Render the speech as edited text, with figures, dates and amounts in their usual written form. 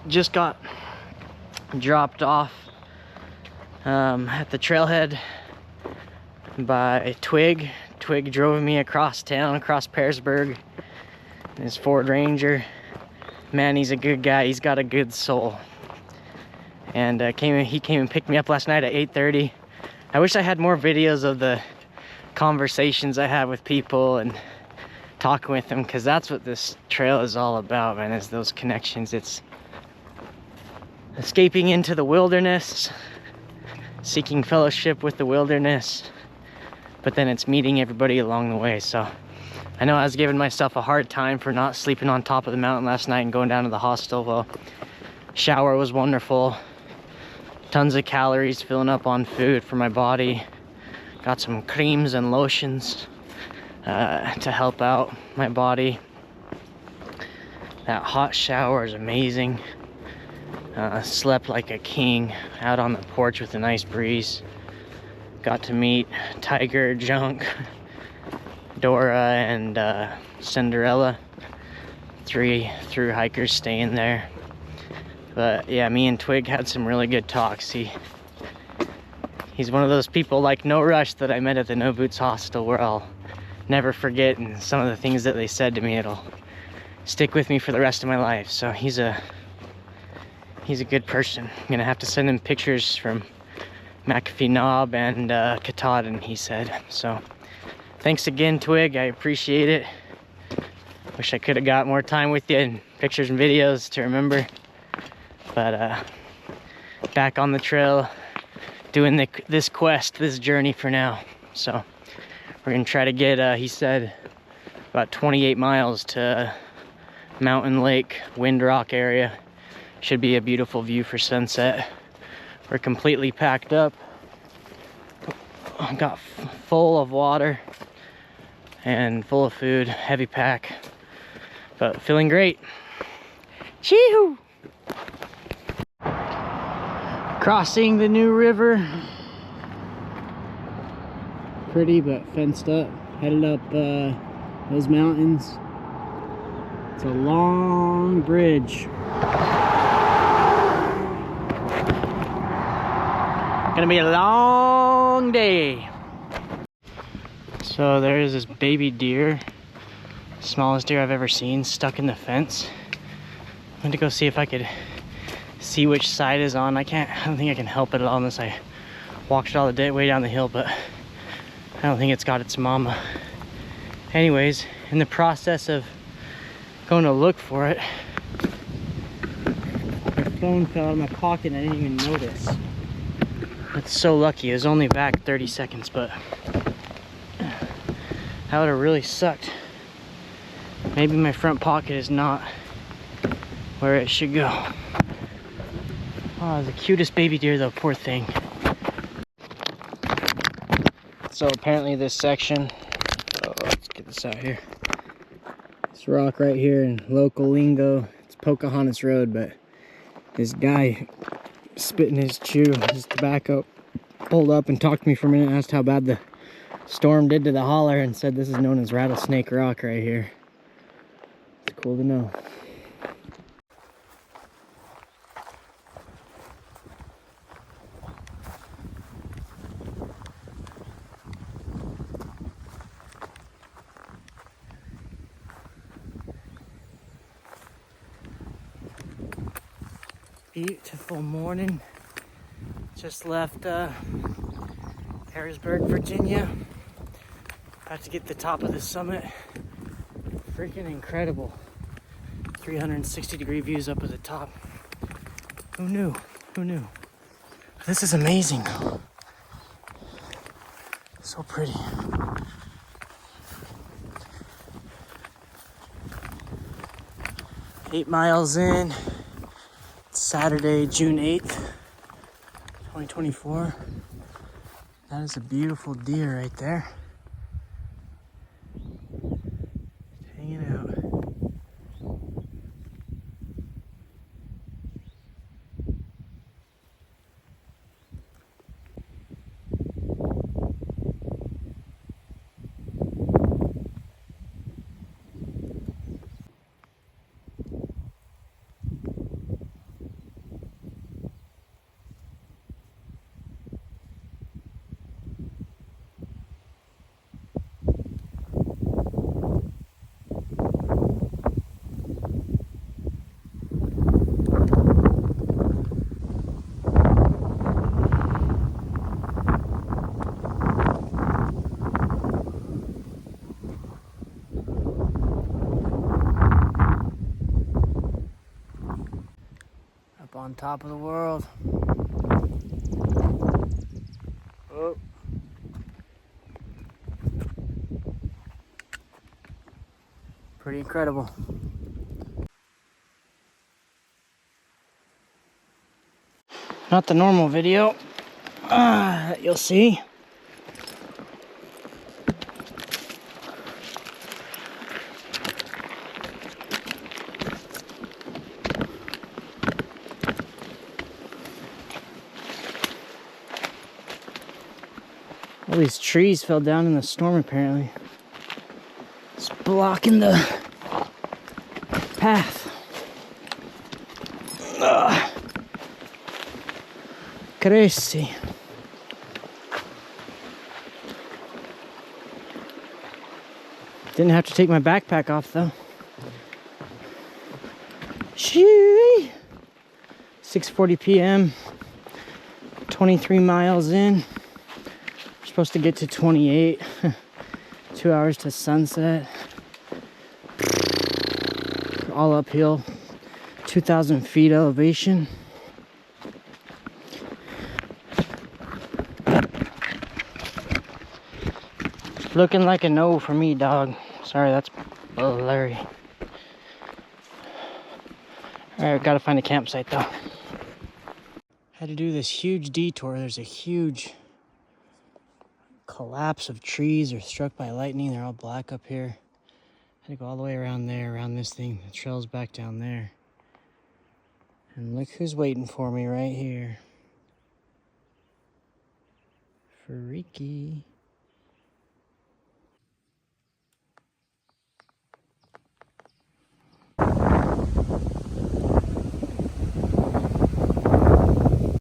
just got dropped off at the trailhead by Twig. Twig drove me across town, across Pearsburg, in his Ford Ranger. Man, he's a good guy. He's got a good soul. And he came and picked me up last night at 8:30. I wish I had more videos of the conversations I have with people and talking with them, because that's what this trail is all about, man, is those connections. It's escaping into the wilderness, seeking fellowship with the wilderness, but then it's meeting everybody along the way. So I know I was giving myself a hard time for not sleeping on top of the mountain last night and going down to the hostel. Well, shower was wonderful. Tons of calories, filling up on food for my body. Got some creams and lotions to help out my body. That hot shower is amazing. Slept like a king out on the porch with a nice breeze. Got to meet Tiger, Junk, Dora, and Cinderella. 3 through hikers staying there. But yeah, me and Twig had some really good talks. He's one of those people like No Rush that I met at the No Boots hostel, where I'll never forget, and some of the things that they said to me, it'll stick with me for the rest of my life. So he's a good person. I'm gonna have to send him pictures from McAfee Knob and Katahdin, he said. So thanks again, Twig. I appreciate it. Wish I could have got more time with you and pictures and videos to remember. But back on the trail, doing this quest, this journey for now. So we're gonna try to get, he said, about 28 miles to Mountain Lake, Wind Rock area. Should be a beautiful view for sunset. We're completely packed up. Got full of water and full of food, heavy pack, but feeling great. Chee-hoo! Crossing the new river. Pretty but fenced up. Headed up those mountains. It's a long bridge. Gonna be a long day. So there is this baby deer, smallest deer I've ever seen, stuck in the fence. I went to go see if I could see which side is on. I don't think I can help it at all unless I walked it all the way down the hill, but I don't think it's got its mama. Anyways, in the process of going to look for it, my phone fell out of my pocket and I didn't even notice. It's so lucky. It was only back 30 seconds, but that would have really sucked. Maybe my front pocket is not where it should go. Oh, the cutest baby deer though, poor thing. So apparently this section, let's get this out here. This rock right here in local lingo, it's Pocahontas Road, but this guy spitting his chew, his tobacco, pulled up and talked to me for a minute, asked how bad the storm did to the holler, and said this is known as Rattlesnake Rock right here. It's cool to know. Beautiful morning. Just left Harrisburg, Virginia. About to get to the top of the summit. Freaking incredible. 360-degree views up at the top. Who knew? Who knew? This is amazing. So pretty. Eight miles in. Saturday, June 8th, 2024. That is a beautiful deer right there. Just hanging out. on top of the world. Oh. Pretty incredible. Not the normal video that you'll see. All these trees fell down in the storm apparently. It's blocking the path. Crazy. Didn't have to take my backpack off though. Shoo! 6:40 p.m. 23 miles in. We're supposed to get to 28. 2 hours to sunset. All uphill. 2,000 feet elevation. Looking like a no for me, dog. Sorry, that's blurry. Alright, gotta find a campsite though. Had to do this huge detour. There's a huge collapse of trees or struck by lightning. They're all black up here. Had to go all the way around there, around this thing. The trail's back down there. And look who's waiting for me right here. Freaky.